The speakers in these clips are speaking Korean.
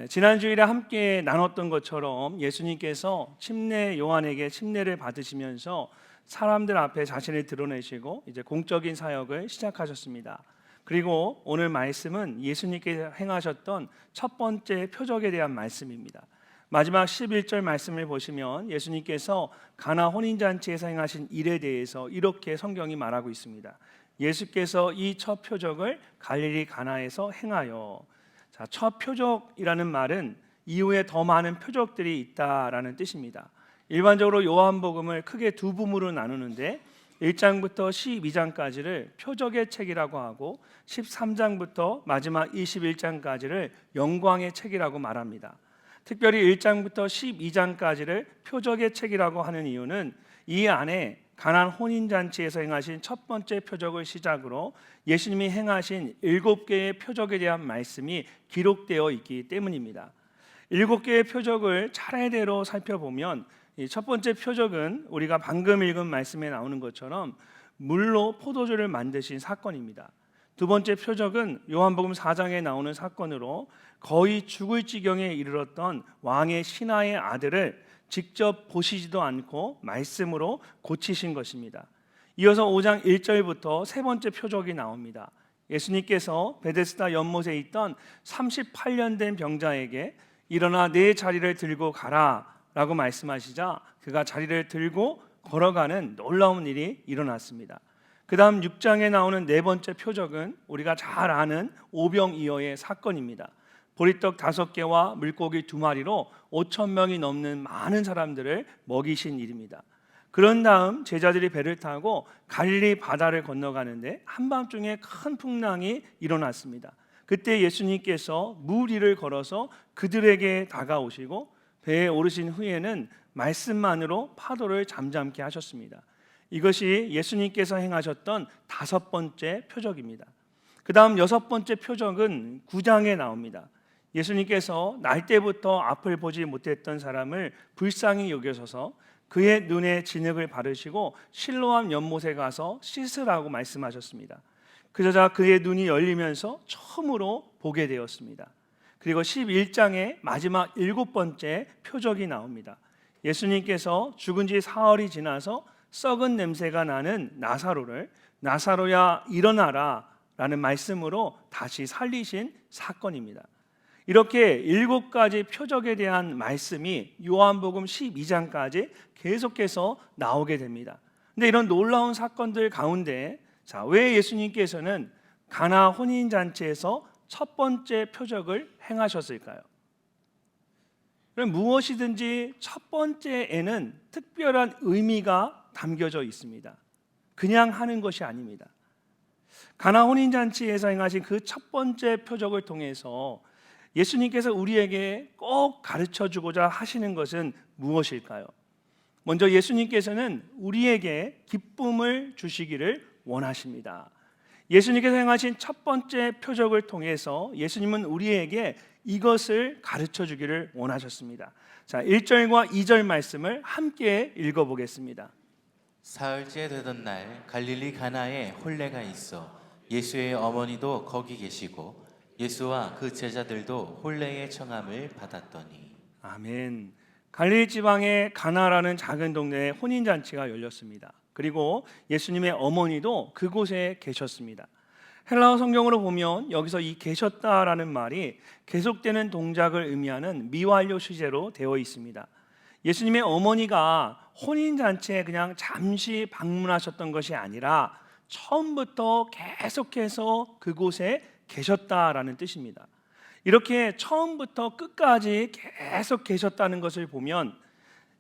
지난 주일에 함께 나눴던 것처럼 예수님께서 침례 요한에게 침례를 받으시면서 사람들 앞에 자신을 드러내시고 이제 공적인 사역을 시작하셨습니다. 그리고 오늘 말씀은 예수님께서 행하셨던 첫 번째 표적에 대한 말씀입니다. 마지막 11절 말씀을 보시면 예수님께서 가나 혼인잔치에서 행하신 일에 대해서 이렇게 성경이 말하고 있습니다. 예수께서 이 첫 표적을 갈릴리 가나에서 행하여. 자, 첫 표적이라는 말은 이후에 더 많은 표적들이 있다라는 뜻입니다. 일반적으로 요한복음을 크게 두 부문으로 나누는데 1장부터 12장까지를 표적의 책이라고 하고 13장부터 마지막 21장까지를 영광의 책이라고 말합니다. 특별히 1장부터 12장까지를 표적의 책이라고 하는 이유는 이 안에 가나안 혼인잔치에서 행하신 첫 번째 표적을 시작으로 예수님이 행하신 7개의 표적에 대한 말씀이 기록되어 있기 때문입니다. 7개의 표적을 차례대로 살펴보면 첫 번째 표적은 우리가 방금 읽은 말씀에 나오는 것처럼 물로 포도주를 만드신 사건입니다. 두 번째 표적은 요한복음 4장에 나오는 사건으로 거의 죽을 지경에 이르렀던 왕의 신하의 아들을 직접 보시지도 않고 말씀으로 고치신 것입니다. 이어서 5장 1절부터 세 번째 표적이 나옵니다. 예수님께서 베데스다 연못에 있던 38년 된 병자에게 일어나 내 자리를 들고 가라 라고 말씀하시자 그가 자리를 들고 걸어가는 놀라운 일이 일어났습니다. 그 다음 6장에 나오는 네 번째 표적은 우리가 잘 아는 오병이어의 사건입니다. 보리떡 5개와 물고기 2마리로 5,000명이 넘는 많은 사람들을 먹이신 일입니다. 그런 다음 제자들이 배를 타고 갈릴리 바다를 건너가는데 한밤중에 큰 풍랑이 일어났습니다. 그때 예수님께서 물 위를 걸어서 그들에게 다가오시고 배에 오르신 후에는 말씀만으로 파도를 잠잠케 하셨습니다. 이것이 예수님께서 행하셨던 5번째 표적입니다. 그 다음 6번째 표적은 9장에 나옵니다. 예수님께서 날 때부터 앞을 보지 못했던 사람을 불쌍히 여겨셔서 그의 눈에 진흙을 바르시고 실로암 연못에 가서 씻으라고 말씀하셨습니다. 그러자 그의 눈이 열리면서 처음으로 보게 되었습니다. 그리고 11장에 마지막 7번째 표적이 나옵니다. 예수님께서 죽은 지 사흘이 지나서 썩은 냄새가 나는 나사로를 나사로야 일어나라 라는 말씀으로 다시 살리신 사건입니다. 이렇게 7가지 표적에 대한 말씀이 요한복음 12장까지 계속해서 나오게 됩니다. 근데 이런 놀라운 사건들 가운데 왜 예수님께서는 가나 혼인잔치에서 첫 번째 표적을 행하셨을까요? 무엇이든지 첫 번째에는 특별한 의미가 담겨져 있습니다. 그냥 하는 것이 아닙니다. 가나 혼인잔치에서 행하신 그 첫 번째 표적을 통해서 예수님께서 우리에게 꼭 가르쳐주고자 하시는 것은 무엇일까요? 먼저 예수님께서는 우리에게 기쁨을 주시기를 원하십니다. 예수님께서 행하신 첫 번째 표적을 통해서 예수님은 우리에게 이것을 가르쳐주기를 원하셨습니다. 자, 1절과 2절 말씀을 함께 읽어보겠습니다. 사흘째 되던 날 갈릴리 가나에 혼례가 있어 예수의 어머니도 거기 계시고 예수와 그 제자들도 혼례의 청함을 받았더니. 아멘. 갈릴리 지방의 가나라는 작은 동네에 혼인잔치가 열렸습니다. 그리고 예수님의 어머니도 그곳에 계셨습니다. 헬라어 성경으로 보면 여기서 이 계셨다라는 말이 계속되는 동작을 의미하는 미완료 시제로 되어 있습니다. 예수님의 어머니가 혼인잔치에 그냥 잠시 방문하셨던 것이 아니라 처음부터 계속해서 그곳에 계셨다라는 뜻입니다. 이렇게 처음부터 끝까지 계속 계셨다는 것을 보면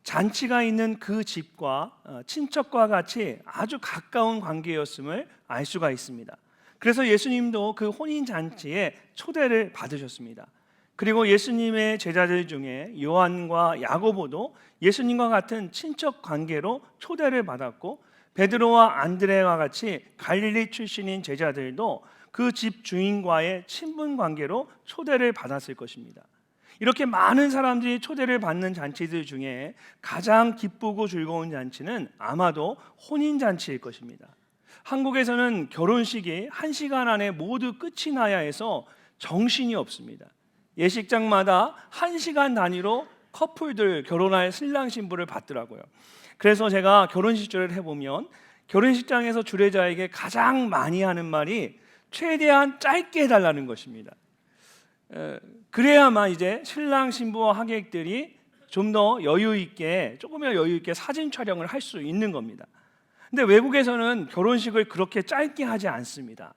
잔치가 있는 그 집과 친척과 같이 아주 가까운 관계였음을 알 수가 있습니다. 그래서 예수님도 그 혼인잔치에 초대를 받으셨습니다. 그리고 예수님의 제자들 중에 요한과 야고보도 예수님과 같은 친척 관계로 초대를 받았고 베드로와 안드레와 같이 갈릴리 출신인 제자들도 그 집 주인과의 친분 관계로 초대를 받았을 것입니다. 이렇게 많은 사람들이 초대를 받는 잔치들 중에 가장 기쁘고 즐거운 잔치는 아마도 혼인잔치일 것입니다. 한국에서는 결혼식이 1시간 안에 모두 끝이 나야 해서 정신이 없습니다. 예식장마다 1시간 단위로 커플들 결혼할 신랑 신부를 받더라고요. 그래서 제가 결혼식 주례를 해보면 결혼식장에서 주례자에게 가장 많이 하는 말이 최대한 짧게 해달라는 것입니다. 그래야만 이제 신랑 신부와 하객들이 좀 더 여유 있게, 조금이라도 여유 있게 사진 촬영을 할 수 있는 겁니다. 근데 외국에서는 결혼식을 그렇게 짧게 하지 않습니다.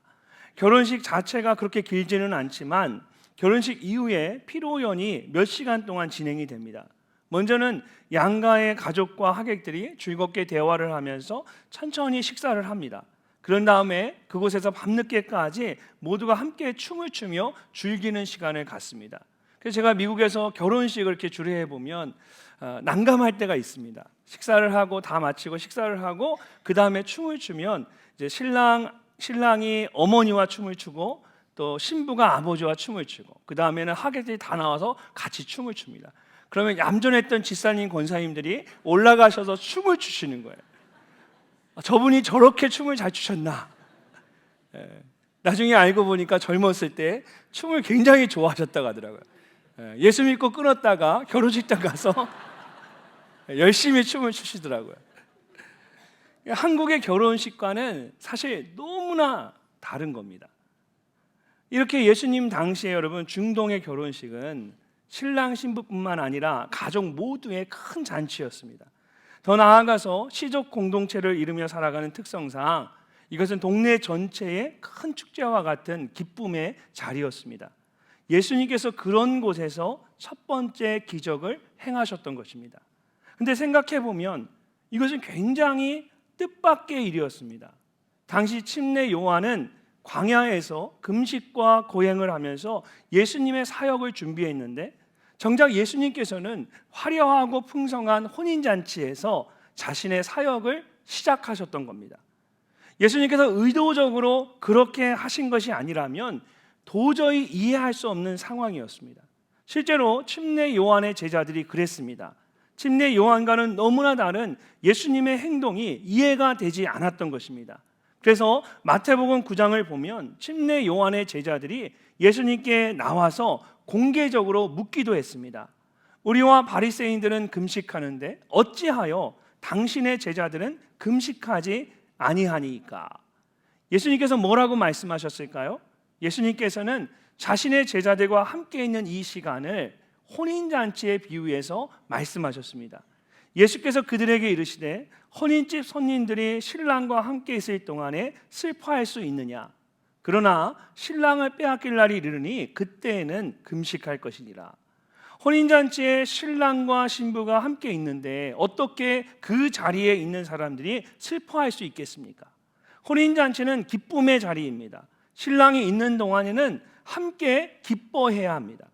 결혼식 자체가 그렇게 길지는 않지만 결혼식 이후에 피로연이 몇 시간 동안 진행이 됩니다. 먼저는 양가의 가족과 하객들이 즐겁게 대화를 하면서 천천히 식사를 합니다. 그런 다음에 그곳에서 밤늦게까지 모두가 함께 춤을 추며 즐기는 시간을 갖습니다. 그래서 제가 미국에서 결혼식을 이렇게 주례해 보면 난감할 때가 있습니다. 식사를 하고 다 마치고 식사를 하고 그 다음에 춤을 추면 이제 신랑이 어머니와 춤을 추고 또 신부가 아버지와 춤을 추고 그 다음에는 하객들이 다 나와서 같이 춤을 춥니다. 그러면 얌전했던 집사님 권사님들이 올라가셔서 춤을 추시는 거예요. 저분이 저렇게 춤을 잘 추셨나? 나중에 알고 보니까 젊었을 때 춤을 굉장히 좋아하셨다고 하더라고요. 예수 믿고 끊었다가 결혼식장 가서 열심히 춤을 추시더라고요. 한국의 결혼식과는 사실 너무나 다른 겁니다. 이렇게 예수님 당시에 여러분 중동의 결혼식은 신랑 신부뿐만 아니라 가족 모두의 큰 잔치였습니다. 더 나아가서 시족 공동체를 이루며 살아가는 특성상 이것은 동네 전체의 큰 축제와 같은 기쁨의 자리였습니다. 예수님께서 그런 곳에서 첫 번째 기적을 행하셨던 것입니다. 근데 생각해 보면 이것은 굉장히 뜻밖의 일이었습니다. 당시 침례 요한은 광야에서 금식과 고행을 하면서 예수님의 사역을 준비했는데 정작 예수님께서는 화려하고 풍성한 혼인잔치에서 자신의 사역을 시작하셨던 겁니다. 예수님께서 의도적으로 그렇게 하신 것이 아니라면 도저히 이해할 수 없는 상황이었습니다. 실제로 침례 요한의 제자들이 그랬습니다. 침례 요한과는 너무나 다른 예수님의 행동이 이해가 되지 않았던 것입니다. 그래서 마태복음 9장을 보면 침례 요한의 제자들이 예수님께 나와서 공개적으로 묻기도 했습니다. 우리와 바리새인들은 금식하는데 어찌하여 당신의 제자들은 금식하지 아니하니까? 예수님께서 뭐라고 말씀하셨을까요? 예수님께서는 자신의 제자들과 함께 있는 이 시간을 혼인잔치에 비유해서 말씀하셨습니다. 예수께서 그들에게 이르시되 혼인집 손님들이 신랑과 함께 있을 동안에 슬퍼할 수 있느냐? 그러나 신랑을 빼앗길 날이 이르니 그때에는 금식할 것이니라. 혼인잔치에 신랑과 신부가 함께 있는데 어떻게 그 자리에 있는 사람들이 슬퍼할 수 있겠습니까? 혼인잔치는 기쁨의 자리입니다. 신랑이 있는 동안에는 함께 기뻐해야 합니다.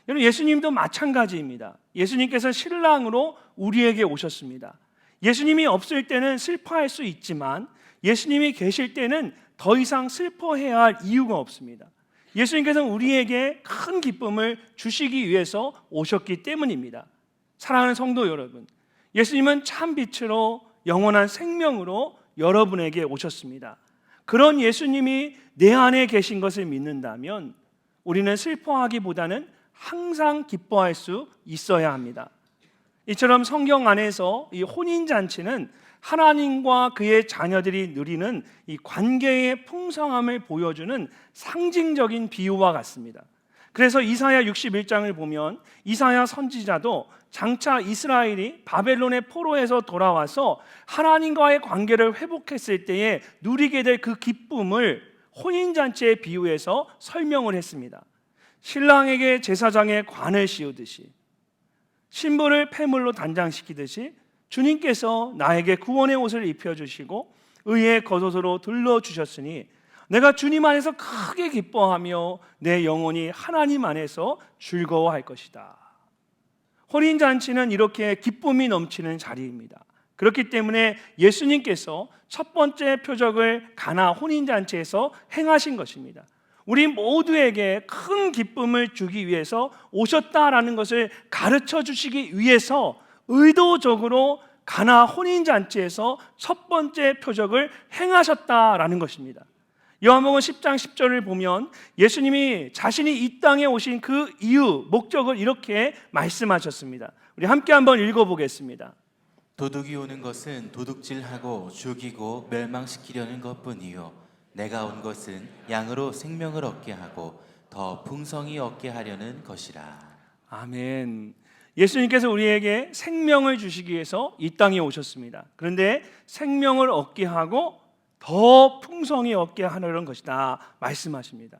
여러분, 예수님도 마찬가지입니다. 예수님께서 신랑으로 우리에게 오셨습니다. 예수님이 없을 때는 슬퍼할 수 있지만 예수님이 계실 때는 더 이상 슬퍼해야 할 이유가 없습니다. 예수님께서는 우리에게 큰 기쁨을 주시기 위해서 오셨기 때문입니다. 사랑하는 성도 여러분, 예수님은 참 빛으로 영원한 생명으로 여러분에게 오셨습니다. 그런 예수님이 내 안에 계신 것을 믿는다면 우리는 슬퍼하기보다는 항상 기뻐할 수 있어야 합니다. 이처럼 성경 안에서 이 혼인잔치는 하나님과 그의 자녀들이 누리는 이 관계의 풍성함을 보여주는 상징적인 비유와 같습니다. 그래서 이사야 61장을 보면 이사야 선지자도 장차 이스라엘이 바벨론의 포로에서 돌아와서 하나님과의 관계를 회복했을 때에 누리게 될 그 기쁨을 혼인잔치에 비유해서 설명을 했습니다. 신랑에게 제사장의 관을 씌우듯이 신부를 폐물로 단장시키듯이 주님께서 나에게 구원의 옷을 입혀주시고 의의 겉옷으로 둘러주셨으니 내가 주님 안에서 크게 기뻐하며 내 영혼이 하나님 안에서 즐거워할 것이다. 혼인잔치는 이렇게 기쁨이 넘치는 자리입니다. 그렇기 때문에 예수님께서 첫 번째 표적을 가나 혼인잔치에서 행하신 것입니다. 우리 모두에게 큰 기쁨을 주기 위해서 오셨다라는 것을 가르쳐 주시기 위해서 의도적으로 가나 혼인잔치에서 첫 번째 표적을 행하셨다라는 것입니다. 요한복음 10장 10절을 보면 예수님이 자신이 이 땅에 오신 그 이유, 목적을 이렇게 말씀하셨습니다. 우리 함께 한번 읽어보겠습니다. 도둑이 오는 것은 도둑질하고 죽이고 멸망시키려는 것뿐이요 내가 온 것은 양으로 생명을 얻게 하고 더 풍성히 얻게 하려는 것이라. 아멘. 예수님께서 우리에게 생명을 주시기 위해서 이 땅에 오셨습니다. 그런데 생명을 얻게 하고 더 풍성히 얻게 하려는 것이다 말씀하십니다.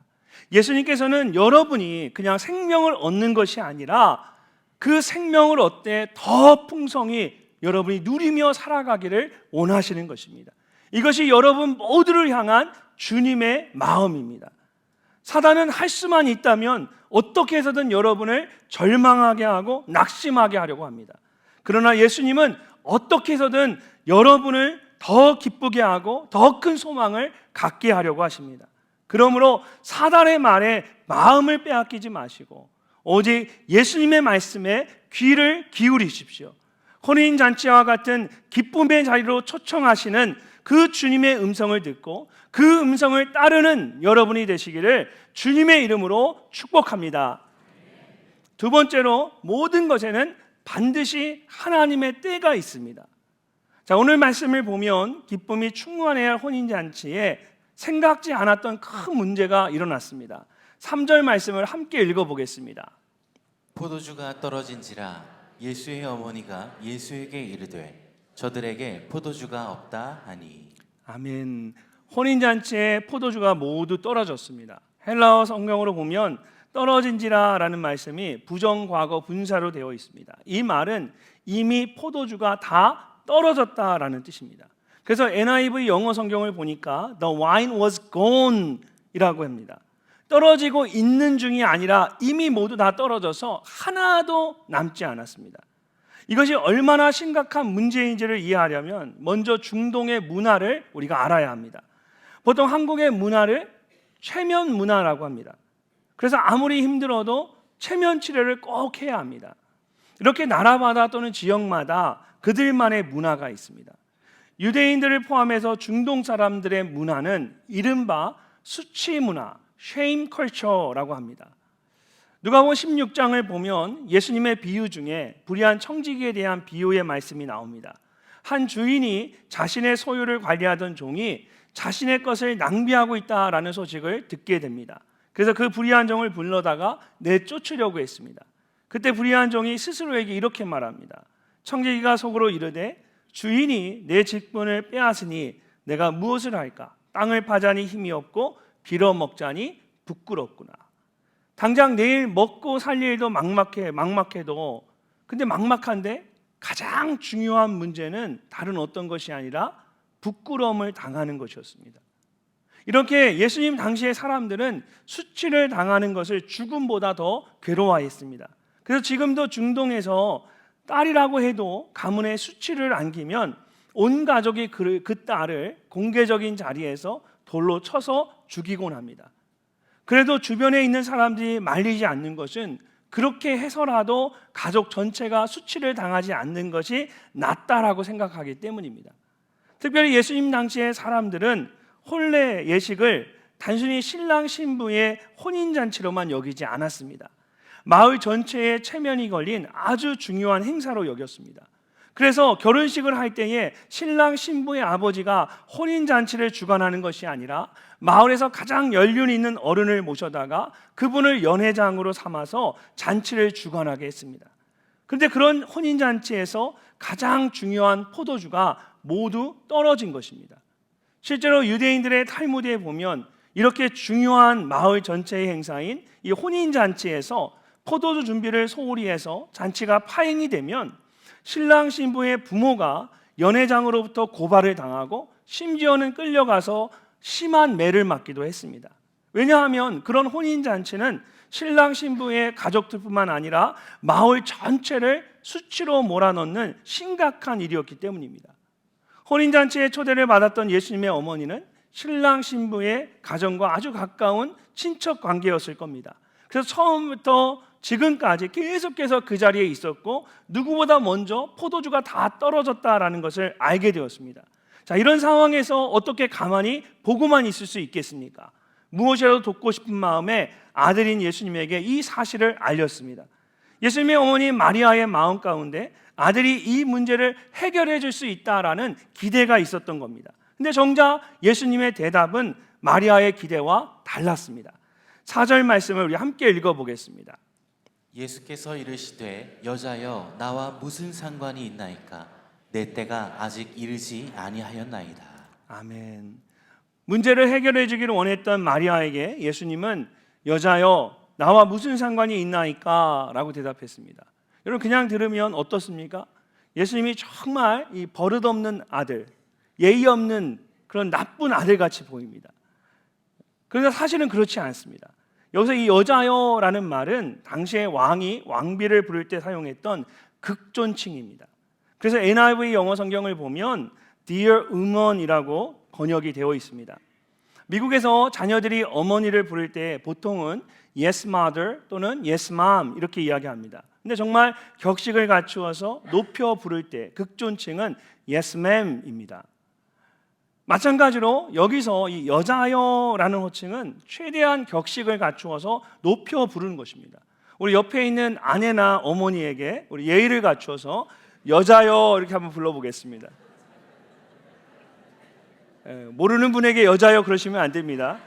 예수님께서는 여러분이 그냥 생명을 얻는 것이 아니라 그 생명을 얻되 더 풍성히 여러분이 누리며 살아가기를 원하시는 것입니다. 이것이 여러분 모두를 향한 주님의 마음입니다. 사단은 할 수만 있다면 어떻게 해서든 여러분을 절망하게 하고 낙심하게 하려고 합니다. 그러나 예수님은 어떻게 해서든 여러분을 더 기쁘게 하고 더 큰 소망을 갖게 하려고 하십니다. 그러므로 사단의 말에 마음을 빼앗기지 마시고 오직 예수님의 말씀에 귀를 기울이십시오. 혼인잔치와 같은 기쁨의 자리로 초청하시는 그 주님의 음성을 듣고 그 음성을 따르는 여러분이 되시기를 주님의 이름으로 축복합니다. 두 번째로, 모든 것에는 반드시 하나님의 때가 있습니다. 자, 오늘 말씀을 보면 기쁨이 충만해야 할 혼인잔치에 생각지 않았던 큰 문제가 일어났습니다. 3절 말씀을 함께 읽어보겠습니다. 포도주가 떨어진지라 예수의 어머니가 예수에게 이르되 저들에게 포도주가 없다 하니. 아멘. 혼인잔치에 포도주가 모두 떨어졌습니다. 헬라어 성경으로 보면 떨어진지라 라는 말씀이 부정과거 분사로 되어 있습니다. 이 말은 이미 포도주가 다 떨어졌다라는 뜻입니다. 그래서 NIV 영어 성경을 보니까 The wine was gone 이라고 합니다. 떨어지고 있는 중이 아니라 이미 모두 다 떨어져서 하나도 남지 않았습니다. 이것이 얼마나 심각한 문제인지를 이해하려면 먼저 중동의 문화를 우리가 알아야 합니다. 보통 한국의 문화를 최면 문화라고 합니다. 그래서 아무리 힘들어도 최면 치료를 꼭 해야 합니다. 이렇게 나라마다 또는 지역마다 그들만의 문화가 있습니다. 유대인들을 포함해서 중동 사람들의 문화는 이른바 수치 문화, shame culture라고 합니다. 누가복음 16장을 보면 예수님의 비유 중에 불의한 청지기에 대한 비유의 말씀이 나옵니다. 한 주인이 자신의 소유를 관리하던 종이 자신의 것을 낭비하고 있다라는 소식을 듣게 됩니다. 그래서 그 불의한 종을 불러다가 내쫓으려고 했습니다. 그때 불의한 종이 스스로에게 이렇게 말합니다. 청지기가 속으로 이르되 주인이 내 직분을 빼앗으니 내가 무엇을 할까? 땅을 파자니 힘이 없고 빌어먹자니 부끄럽구나. 당장 내일 먹고 살 일도 막막해도 근데 막막한데 가장 중요한 문제는 다른 어떤 것이 아니라 부끄러움을 당하는 것이었습니다. 이렇게 예수님 당시의 사람들은 수치를 당하는 것을 죽음보다 더 괴로워했습니다. 그래서 지금도 중동에서 딸이라고 해도 가문에 수치를 안기면 온 가족이 그 딸을 공개적인 자리에서 돌로 쳐서 죽이곤 합니다. 그래도 주변에 있는 사람들이 말리지 않는 것은 그렇게 해서라도 가족 전체가 수치를 당하지 않는 것이 낫다라고 생각하기 때문입니다. 특별히 예수님 당시의 사람들은 혼례 예식을 단순히 신랑 신부의 혼인잔치로만 여기지 않았습니다. 마을 전체에 체면이 걸린 아주 중요한 행사로 여겼습니다. 그래서 결혼식을 할 때에 신랑 신부의 아버지가 혼인잔치를 주관하는 것이 아니라 마을에서 가장 연륜 있는 어른을 모셔다가 그분을 연회장으로 삼아서 잔치를 주관하게 했습니다. 그런데 그런 혼인잔치에서 가장 중요한 포도주가 모두 떨어진 것입니다. 실제로 유대인들의 탈무드에 보면 이렇게 중요한 마을 전체의 행사인 이 혼인잔치에서 포도주 준비를 소홀히 해서 잔치가 파행이 되면 신랑 신부의 부모가 연회장으로부터 고발을 당하고 심지어는 끌려가서 심한 매를 맞기도 했습니다. 왜냐하면 그런 혼인잔치는 신랑 신부의 가족들뿐만 아니라 마을 전체를 수치로 몰아넣는 심각한 일이었기 때문입니다. 혼인잔치에 초대를 받았던 예수님의 어머니는 신랑 신부의 가정과 아주 가까운 친척 관계였을 겁니다. 그래서 처음부터 지금까지 계속해서 그 자리에 있었고 누구보다 먼저 포도주가 다 떨어졌다라는 것을 알게 되었습니다. 자, 이런 상황에서 어떻게 가만히 보고만 있을 수 있겠습니까? 무엇이라도 돕고 싶은 마음에 아들인 예수님에게 이 사실을 알렸습니다. 예수님의 어머니 마리아의 마음 가운데 아들이 이 문제를 해결해 줄 수 있다라는 기대가 있었던 겁니다. 근데 정작 예수님의 대답은 마리아의 기대와 달랐습니다. 4절 말씀을 우리 함께 읽어보겠습니다. 예수께서 이르시되 여자여 나와 무슨 상관이 있나이까 내 때가 아직 이르지 아니하였나이다. 아멘. 문제를 해결해 주기를 원했던 마리아에게 예수님은 여자여 나와 무슨 상관이 있나이까 라고 대답했습니다. 여러분 그냥 들으면 어떻습니까? 예수님이 정말 이 버릇없는 아들, 예의 없는 그런 나쁜 아들같이 보입니다. 그러나 사실은 그렇지 않습니다. 여기서 이 여자여라는 말은 당시의 왕이 왕비를 부를 때 사용했던 극존칭입니다. 그래서 NIV 영어 성경을 보면 Dear Woman이라고 번역이 되어 있습니다. 미국에서 자녀들이 어머니를 부를 때 보통은 Yes Mother 또는 Yes Mom 이렇게 이야기합니다. 근데 정말 격식을 갖추어서 높여 부를 때 극존칭은 Yes Ma'am입니다. 마찬가지로 여기서 이 여자여라는 호칭은 최대한 격식을 갖추어서 높여 부르는 것입니다. 우리 옆에 있는 아내나 어머니에게 우리 예의를 갖추어서 여자여 이렇게 한번 불러보겠습니다. 모르는 분에게 여자여 그러시면 안 됩니다.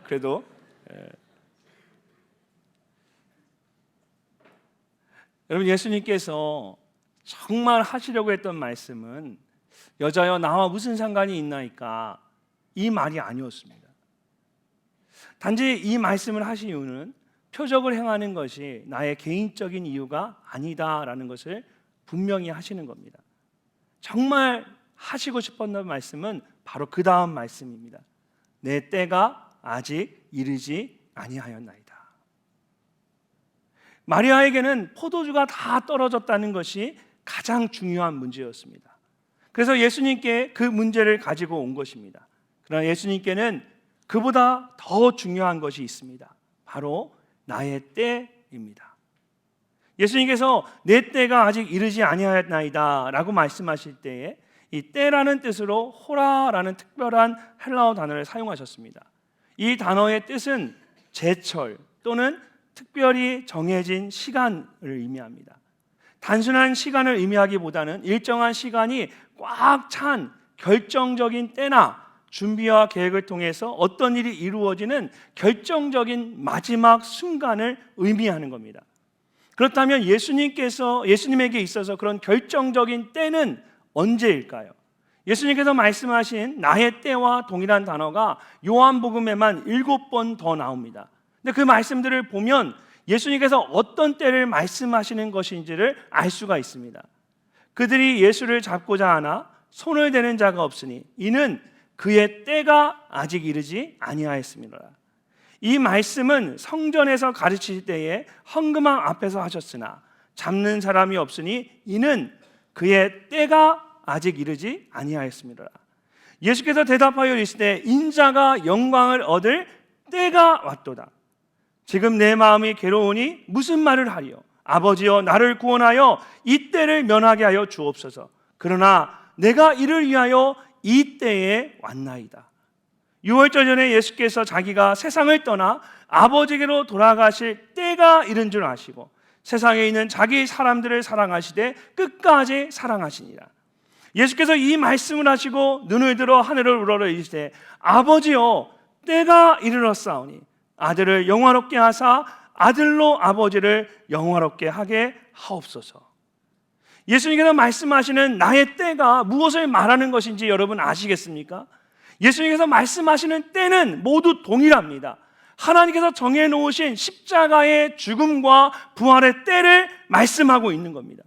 그래도 여러분 예수님께서 정말 하시려고 했던 말씀은 여자여 나와 무슨 상관이 있나이까 이 말이 아니었습니다. 단지 이 말씀을 하신 이유는 표적을 행하는 것이 나의 개인적인 이유가 아니다라는 것을 분명히 하시는 겁니다. 정말 하시고 싶었던 말씀은 바로 그 다음 말씀입니다. 내 때가 아직 이르지 아니하였나이다. 마리아에게는 포도주가 다 떨어졌다는 것이 가장 중요한 문제였습니다. 그래서 예수님께 그 문제를 가지고 온 것입니다. 그러나 예수님께는 그보다 더 중요한 것이 있습니다. 바로 나의 때입니다. 예수님께서 내 때가 아직 이르지 아니하였나이다 라고 말씀하실 때에 이 때라는 뜻으로 호라라는 특별한 헬라어 단어를 사용하셨습니다. 이 단어의 뜻은 제철 또는 특별히 정해진 시간을 의미합니다. 단순한 시간을 의미하기보다는 일정한 시간이 꽉 찬 결정적인 때나 준비와 계획을 통해서 어떤 일이 이루어지는 결정적인 마지막 순간을 의미하는 겁니다. 그렇다면 예수님에게 있어서 그런 결정적인 때는 언제일까요? 예수님께서 말씀하신 나의 때와 동일한 단어가 요한복음에만 7번 더 나옵니다. 근데 그 말씀들을 보면 예수님께서 어떤 때를 말씀하시는 것인지를 알 수가 있습니다. 그들이 예수를 잡고자 하나 손을 대는 자가 없으니 이는 그의 때가 아직 이르지 아니하였습니다. 이 말씀은 성전에서 가르치실 때에 헌금함 앞에서 하셨으나 잡는 사람이 없으니 이는 그의 때가 아직 이르지 아니하였습니다. 예수께서 대답하여 이르시되 인자가 영광을 얻을 때가 왔도다. 지금 내 마음이 괴로우니 무슨 말을 하리요? 아버지여 나를 구원하여 이 때를 면하게 하여 주옵소서. 그러나 내가 이를 위하여 이 때에 왔나이다. 6월절 전에 예수께서 자기가 세상을 떠나 아버지께로 돌아가실 때가 이른 줄 아시고 세상에 있는 자기 사람들을 사랑하시되 끝까지 사랑하시니라. 예수께서 이 말씀을 하시고 눈을 들어 하늘을 우러러 이르시되 아버지여 때가 이르렀사오니 아들을 영화롭게 하사 아들로 아버지를 영화롭게 하게 하옵소서. 예수님께서 말씀하시는 나의 때가 무엇을 말하는 것인지 여러분 아시겠습니까? 예수님께서 말씀하시는 때는 모두 동일합니다. 하나님께서 정해놓으신 십자가의 죽음과 부활의 때를 말씀하고 있는 겁니다.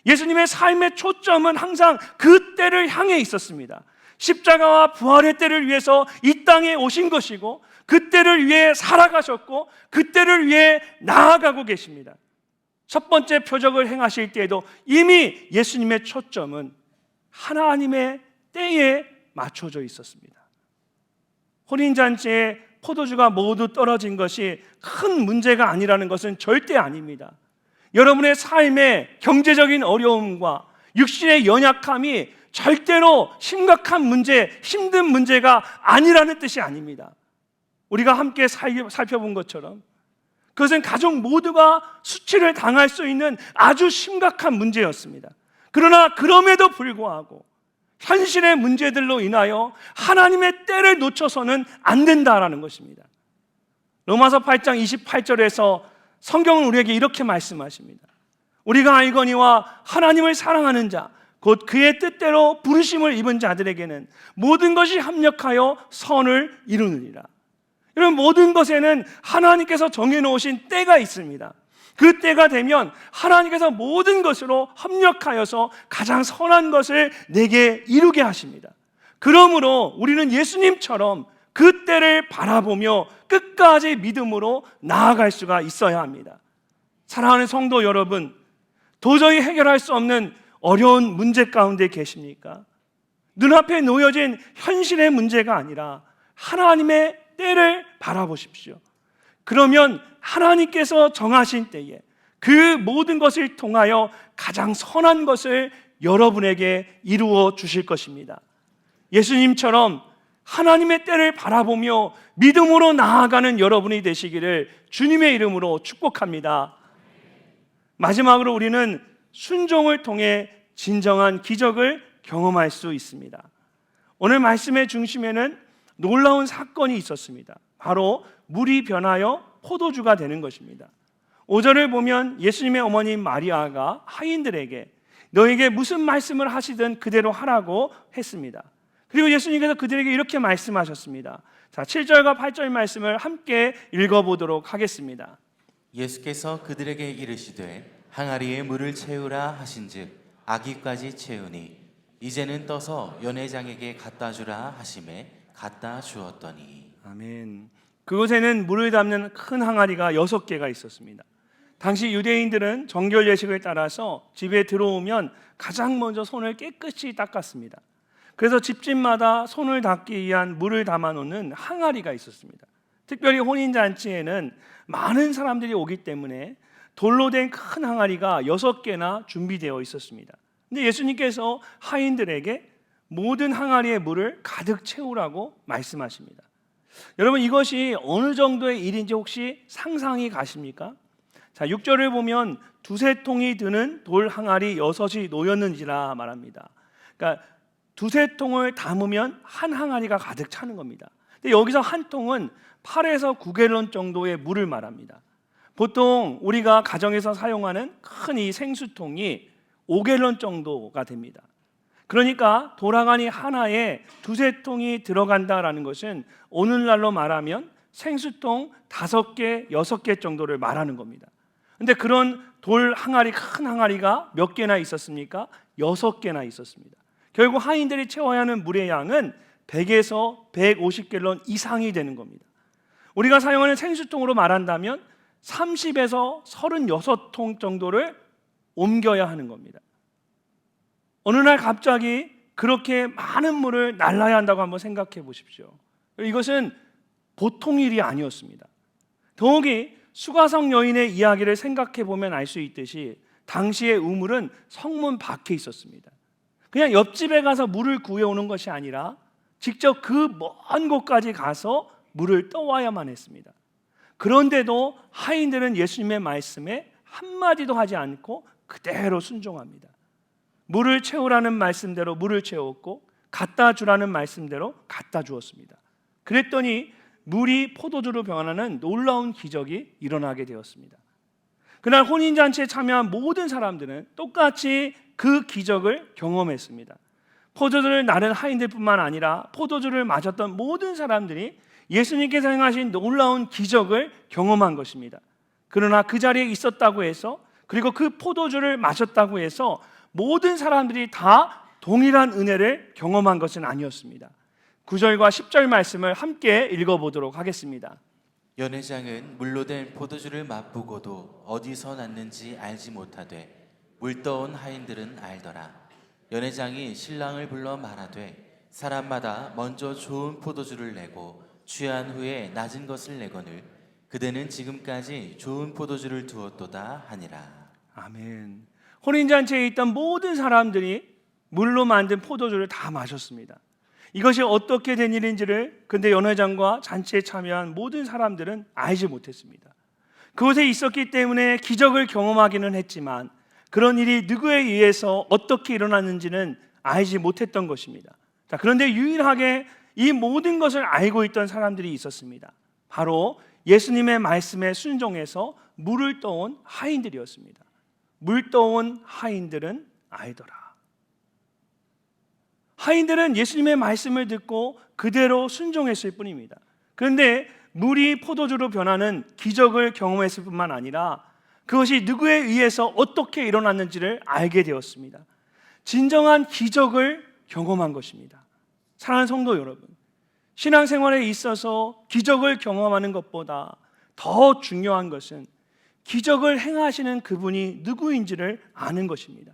예수님의 삶의 초점은 항상 그 때를 향해 있었습니다. 십자가와 부활의 때를 위해서 이 땅에 오신 것이고 그 때를 위해 살아가셨고 그 때를 위해 나아가고 계십니다. 첫 번째 표적을 행하실 때에도 이미 예수님의 초점은 하나님의 때에 맞춰져 있었습니다. 혼인잔치에 포도주가 모두 떨어진 것이 큰 문제가 아니라는 것은 절대 아닙니다. 여러분의 삶의 경제적인 어려움과 육신의 연약함이 절대로 심각한 문제, 힘든 문제가 아니라는 뜻이 아닙니다. 우리가 함께 살펴본 것처럼 그것은 가족 모두가 수치를 당할 수 있는 아주 심각한 문제였습니다. 그러나 그럼에도 불구하고 현실의 문제들로 인하여 하나님의 때를 놓쳐서는 안 된다라는 것입니다. 로마서 8장 28절에서 성경은 우리에게 이렇게 말씀하십니다. 우리가 알거니와 하나님을 사랑하는 자 곧 그의 뜻대로 부르심을 입은 자들에게는 모든 것이 합력하여 선을 이루느니라. 이런 모든 것에는 하나님께서 정해놓으신 때가 있습니다. 그 때가 되면 하나님께서 모든 것으로 합력하여서 가장 선한 것을 내게 이루게 하십니다. 그러므로 우리는 예수님처럼 그 때를 바라보며 끝까지 믿음으로 나아갈 수가 있어야 합니다. 사랑하는 성도 여러분, 도저히 해결할 수 없는 어려운 문제 가운데 계십니까? 눈앞에 놓여진 현실의 문제가 아니라 하나님의 때를 바라보십시오. 그러면 하나님께서 정하신 때에 그 모든 것을 통하여 가장 선한 것을 여러분에게 이루어 주실 것입니다. 예수님처럼 하나님의 때를 바라보며 믿음으로 나아가는 여러분이 되시기를 주님의 이름으로 축복합니다. 마지막으로 우리는 순종을 통해 진정한 기적을 경험할 수 있습니다. 오늘 말씀의 중심에는 놀라운 사건이 있었습니다. 바로 물이 변하여 포도주가 되는 것입니다. 5절을 보면 예수님의 어머니 마리아가 하인들에게 너에게 무슨 말씀을 하시든 그대로 하라고 했습니다. 그리고 예수님께서 그들에게 이렇게 말씀하셨습니다. 자, 7절과 8절 말씀을 함께 읽어보도록 하겠습니다. 예수께서 그들에게 이르시되 항아리에 물을 채우라 하신즉 아기까지 채우니 이제는 떠서 연회장에게 갖다 주라 하심에 갖다 주었더니. 아멘. 그곳에는 물을 담는 큰 항아리가 6개가 있었습니다. 당시 유대인들은 정결 예식을 따라서 집에 들어오면 가장 먼저 손을 깨끗이 닦았습니다. 그래서 집집마다 손을 닦기 위한 물을 담아놓는 항아리가 있었습니다. 특별히 혼인잔치에는 많은 사람들이 오기 때문에 돌로 된 큰 항아리가 6개나 준비되어 있었습니다. 근데 예수님께서 하인들에게 모든 항아리의 물을 가득 채우라고 말씀하십니다. 여러분, 이것이 어느 정도의 일인지 혹시 상상이 가십니까? 자, 6절을 보면 두세 통이 드는 돌 항아리 6이 놓였는지라 말합니다. 그러니까 두세 통을 담으면 한 항아리가 가득 차는 겁니다. 근데 여기서 한 통은 8에서 9갤런 정도의 물을 말합니다. 보통 우리가 가정에서 사용하는 큰 이 생수통이 5갤런 정도가 됩니다. 그러니까 돌항아리 하나에 두세 통이 들어간다라는 것은 오늘날로 말하면 생수통 5개, 6개 정도를 말하는 겁니다. 근데 그런 돌 항아리, 큰 항아리가 몇 개나 있었습니까? 6개나 있었습니다. 결국 하인들이 채워야 하는 물의 양은 100에서 150갤런 이상이 되는 겁니다. 우리가 사용하는 생수통으로 말한다면 30에서 36통 정도를 옮겨야 하는 겁니다. 어느 날 갑자기 그렇게 많은 물을 날라야 한다고 한번 생각해 보십시오. 이것은 보통 일이 아니었습니다. 더욱이 수가성 여인의 이야기를 생각해 보면 알 수 있듯이 당시의 우물은 성문 밖에 있었습니다. 그냥 옆집에 가서 물을 구해오는 것이 아니라 직접 그 먼 곳까지 가서 물을 떠와야만 했습니다. 그런데도 하인들은 예수님의 말씀에 한마디도 하지 않고 그대로 순종합니다. 물을 채우라는 말씀대로 물을 채웠고 갖다 주라는 말씀대로 갖다 주었습니다. 그랬더니 물이 포도주로 변하는 놀라운 기적이 일어나게 되었습니다. 그날 혼인잔치에 참여한 모든 사람들은 똑같이 그 기적을 경험했습니다. 포도주를 나른 하인들뿐만 아니라 포도주를 마셨던 모든 사람들이 예수님께서 행하신 놀라운 기적을 경험한 것입니다. 그러나 그 자리에 있었다고 해서, 그리고 그 포도주를 마셨다고 해서 모든 사람들이 다 동일한 은혜를 경험한 것은 아니었습니다. 9절과 10절 말씀을 함께 읽어보도록 하겠습니다. 연회장은 물로 된 포도주를 맛보고도 어디서 났는지 알지 못하되 물 떠온 하인들은 알더라. 연회장이 신랑을 불러 말하되 사람마다 먼저 좋은 포도주를 내고 취한 후에 낮은 것을 내거늘 그대는 지금까지 좋은 포도주를 두었도다 하니라. 아멘. 혼인잔치에 있던 모든 사람들이 물로 만든 포도주를 다 마셨습니다. 이것이 어떻게 된 일인지를 근데 연회장과 잔치에 참여한 모든 사람들은 알지 못했습니다. 그곳에 있었기 때문에 기적을 경험하기는 했지만 그런 일이 누구에 의해서 어떻게 일어났는지는 알지 못했던 것입니다. 자, 그런데 유일하게 이 모든 것을 알고 있던 사람들이 있었습니다. 바로 예수님의 말씀에 순종해서 물을 떠온 하인들이었습니다. 물 떠온 하인들은 알더라. 하인들은 예수님의 말씀을 듣고 그대로 순종했을 뿐입니다. 그런데 물이 포도주로 변하는 기적을 경험했을 뿐만 아니라 그것이 누구에 의해서 어떻게 일어났는지를 알게 되었습니다. 진정한 기적을 경험한 것입니다. 사랑하는 성도 여러분, 신앙생활에 있어서 기적을 경험하는 것보다 더 중요한 것은 기적을 행하시는 그분이 누구인지를 아는 것입니다.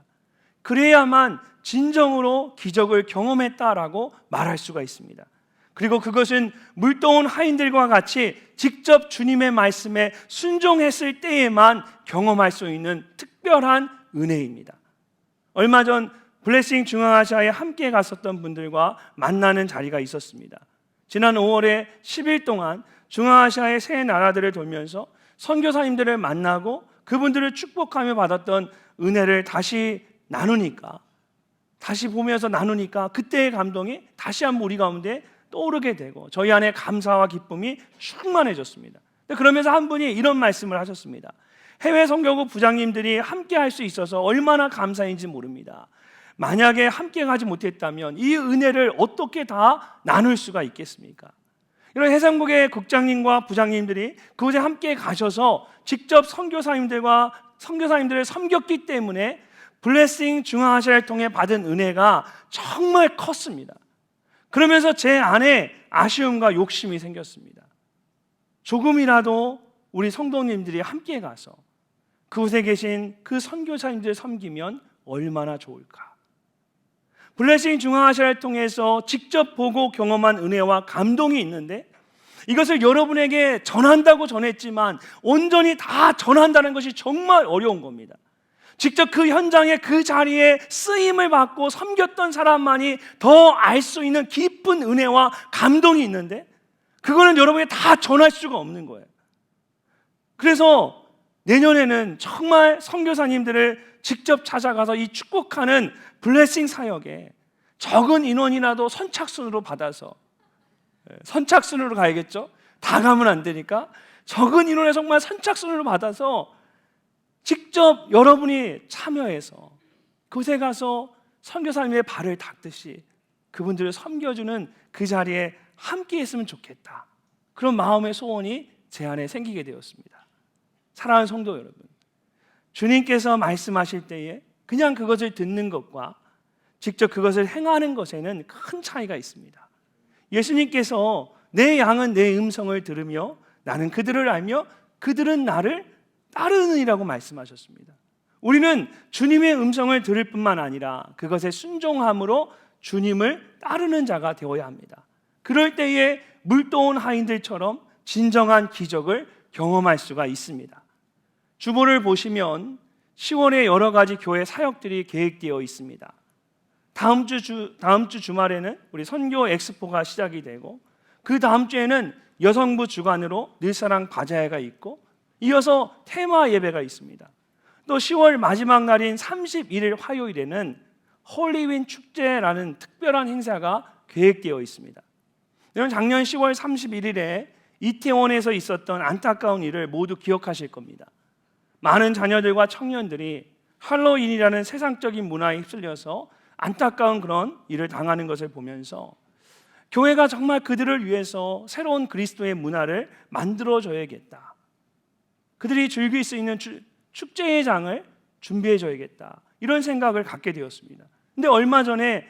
그래야만 진정으로 기적을 경험했다라고 말할 수가 있습니다. 그리고 그것은 물떠온 하인들과 같이 직접 주님의 말씀에 순종했을 때에만 경험할 수 있는 특별한 은혜입니다. 얼마 전 블레싱 중앙아시아에 함께 갔었던 분들과 만나는 자리가 있었습니다. 지난 5월에 10일 동안 중앙아시아의 세 나라들을 돌면서 선교사님들을 만나고 그분들을 축복하며 받았던 은혜를 다시 보면서 나누니까 그때의 감동이 다시 한번 우리 가운데 떠오르게 되고 저희 안에 감사와 기쁨이 충만해졌습니다. 그러면서 한 분이 이런 말씀을 하셨습니다. 해외 선교국 부장님들이 함께 할 수 있어서 얼마나 감사인지 모릅니다. 만약에 함께 가지 못했다면 이 은혜를 어떻게 다 나눌 수가 있겠습니까? 이런 해상국의 국장님과 부장님들이 그곳에 함께 가셔서 직접 선교사님들을 섬겼기 때문에 블레싱 중앙아시아를 통해 받은 은혜가 정말 컸습니다. 그러면서 제 안에 아쉬움과 욕심이 생겼습니다. 조금이라도 우리 성도님들이 함께 가서 그곳에 계신 그 선교사님들을 섬기면 얼마나 좋을까? 블레싱 중앙아시아를 통해서 직접 보고 경험한 은혜와 감동이 있는데 이것을 여러분에게 전한다고 전했지만 온전히 다 전한다는 것이 정말 어려운 겁니다. 직접 그 현장에 그 자리에 쓰임을 받고 섬겼던 사람만이 더 알 수 있는 깊은 은혜와 감동이 있는데 그거는 여러분에게 다 전할 수가 없는 거예요. 그래서 내년에는 정말 선교사님들을 직접 찾아가서 이 축복하는 블레싱 사역에 적은 인원이라도 선착순으로 받아서 선착순으로 가야겠죠? 다 가면 안 되니까 적은 인원에 정말 선착순으로 받아서 직접 여러분이 참여해서 그곳에 가서 선교사님의 발을 닦듯이 그분들을 섬겨주는 그 자리에 함께 했으면 좋겠다. 그런 마음의 소원이 제 안에 생기게 되었습니다. 사랑하는 성도 여러분, 주님께서 말씀하실 때에 그냥 그것을 듣는 것과 직접 그것을 행하는 것에는 큰 차이가 있습니다. 예수님께서 내 양은 내 음성을 들으며 나는 그들을 알며 그들은 나를 따르느니라고 말씀하셨습니다. 우리는 주님의 음성을 들을 뿐만 아니라 그것에 순종함으로 주님을 따르는 자가 되어야 합니다. 그럴 때에 물떠온 하인들처럼 진정한 기적을 경험할 수가 있습니다. 주보를 보시면 10월에 여러 가지 교회 사역들이 계획되어 있습니다. 다음 주 주말에는 우리 선교 엑스포가 시작이 되고 그 다음 주에는 여성부 주관으로 늘사랑 바자회가 있고 이어서 테마 예배가 있습니다. 또 10월 마지막 날인 31일 화요일에는 홀리윈 축제라는 특별한 행사가 계획되어 있습니다. 여러분 작년 10월 31일에 이태원에서 있었던 안타까운 일을 모두 기억하실 겁니다. 많은 자녀들과 청년들이 할로윈이라는 세상적인 문화에 휩쓸려서 안타까운 그런 일을 당하는 것을 보면서 교회가 정말 그들을 위해서 새로운 그리스도의 문화를 만들어줘야겠다. 그들이 즐길 수 있는 축제의 장을 준비해줘야겠다. 이런 생각을 갖게 되었습니다. 근데 얼마 전에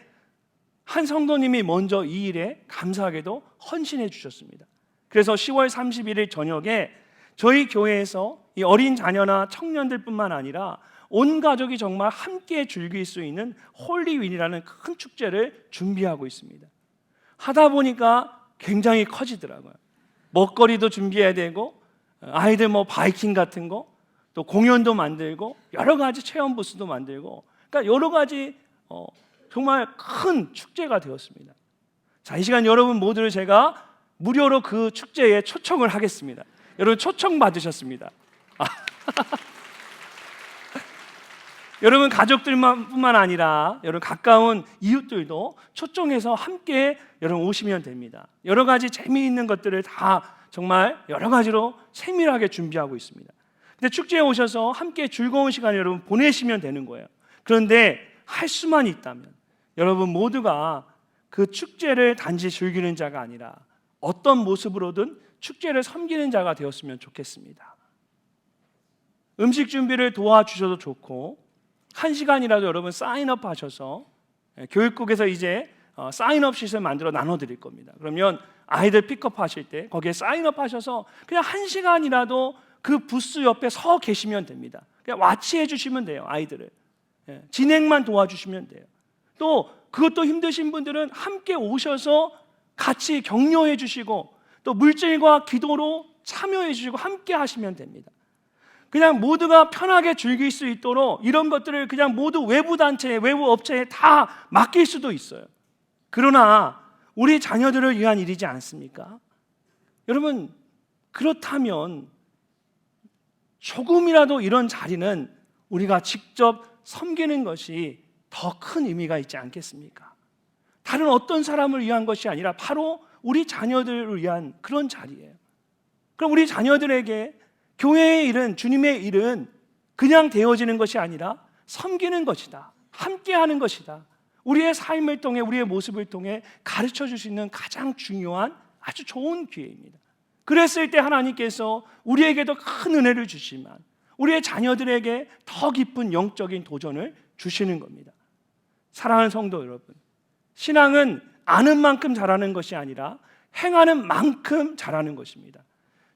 한 성도님이 먼저 이 일에 감사하게도 헌신해 주셨습니다. 그래서 10월 31일 저녁에 저희 교회에서 이 어린 자녀나 청년들뿐만 아니라 온 가족이 정말 함께 즐길 수 있는 홀리윈이라는 큰 축제를 준비하고 있습니다. 하다 보니까 굉장히 커지더라고요. 먹거리도 준비해야 되고 아이들 바이킹 같은 거, 또 공연도 만들고 여러 가지 체험 부스도 만들고, 그러니까 여러 가지 정말 큰 축제가 되었습니다. 자, 이 시간 여러분 모두를 제가 무료로 그 축제에 초청을 하겠습니다. 여러분 초청 받으셨습니다. 여러분 가족들뿐만 아니라 여러분 가까운 이웃들도 초청해서 함께 여러분 오시면 됩니다. 여러 가지 재미있는 것들을 다 정말 여러 가지로 세밀하게 준비하고 있습니다. 근데 축제에 오셔서 함께 즐거운 시간을 여러분 보내시면 되는 거예요. 그런데 할 수만 있다면 여러분 모두가 그 축제를 단지 즐기는 자가 아니라 어떤 모습으로든 축제를 섬기는 자가 되었으면 좋겠습니다. 음식 준비를 도와주셔도 좋고 1시간이라도 여러분 사인업 하셔서 교육국에서 이제 사인업 시트를 만들어 나눠드릴 겁니다. 그러면 아이들 픽업하실 때 거기에 사인업 하셔서 그냥 1시간이라도 그 부스 옆에 서 계시면 됩니다. 그냥 와치해 주시면 돼요. 아이들을 진행만 도와주시면 돼요. 또 그것도 힘드신 분들은 함께 오셔서 같이 격려해 주시고 또 물질과 기도로 참여해 주시고 함께 하시면 됩니다. 그냥 모두가 편하게 즐길 수 있도록 이런 것들을 그냥 모두 외부 단체에, 외부 업체에 다 맡길 수도 있어요. 그러나 우리 자녀들을 위한 일이지 않습니까? 여러분, 그렇다면 조금이라도 이런 자리는 우리가 직접 섬기는 것이 더 큰 의미가 있지 않겠습니까? 다른 어떤 사람을 위한 것이 아니라 바로 우리 자녀들을 위한 그런 자리예요. 그럼 우리 자녀들에게 교회의 일은, 주님의 일은 그냥 되어지는 것이 아니라 섬기는 것이다, 함께하는 것이다, 우리의 삶을 통해, 우리의 모습을 통해 가르쳐 줄 수 있는 가장 중요한 아주 좋은 기회입니다. 그랬을 때 하나님께서 우리에게도 큰 은혜를 주시지만 우리의 자녀들에게 더 깊은 영적인 도전을 주시는 겁니다. 사랑하는 성도 여러분, 신앙은 아는 만큼 잘하는 것이 아니라 행하는 만큼 잘하는 것입니다.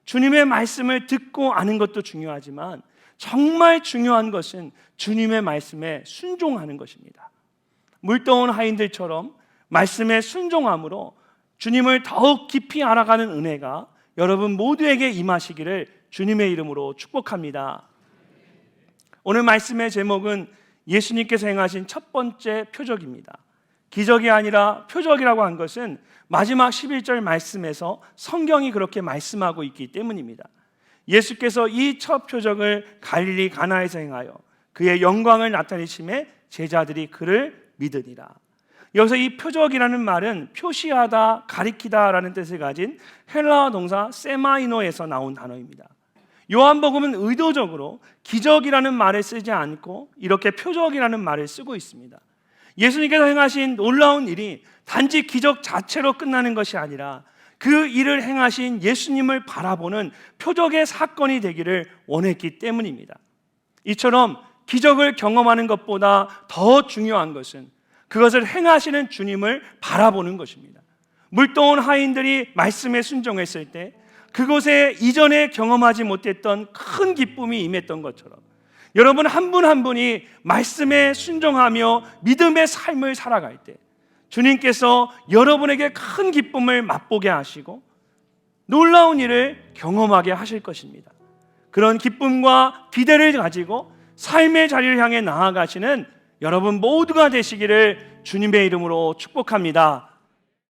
주님의 말씀을 듣고 아는 것도 중요하지만 정말 중요한 것은 주님의 말씀에 순종하는 것입니다. 물떠온 하인들처럼 말씀에 순종함으로 주님을 더욱 깊이 알아가는 은혜가 여러분 모두에게 임하시기를 주님의 이름으로 축복합니다. 오늘 말씀의 제목은 예수님께서 행하신 첫 번째 표적입니다. 기적이 아니라 표적이라고 한 것은 마지막 11절 말씀에서 성경이 그렇게 말씀하고 있기 때문입니다. 예수께서 이 첫 표적을 갈릴리 가나에서 행하여 그의 영광을 나타내심에 제자들이 그를 믿으니라. 여기서 이 표적이라는 말은 표시하다, 가리키다라는 뜻을 가진 헬라어 동사 세마이노에서 나온 단어입니다. 요한복음은 의도적으로 기적이라는 말을 쓰지 않고 이렇게 표적이라는 말을 쓰고 있습니다. 예수님께서 행하신 놀라운 일이 단지 기적 자체로 끝나는 것이 아니라 그 일을 행하신 예수님을 바라보는 표적의 사건이 되기를 원했기 때문입니다. 이처럼 기적을 경험하는 것보다 더 중요한 것은 그것을 행하시는 주님을 바라보는 것입니다. 물떠온 하인들이 말씀에 순종했을 때 그곳에 이전에 경험하지 못했던 큰 기쁨이 임했던 것처럼 여러분 한 분 한 분이 말씀에 순종하며 믿음의 삶을 살아갈 때 주님께서 여러분에게 큰 기쁨을 맛보게 하시고 놀라운 일을 경험하게 하실 것입니다. 그런 기쁨과 기대를 가지고 삶의 자리를 향해 나아가시는 여러분 모두가 되시기를 주님의 이름으로 축복합니다.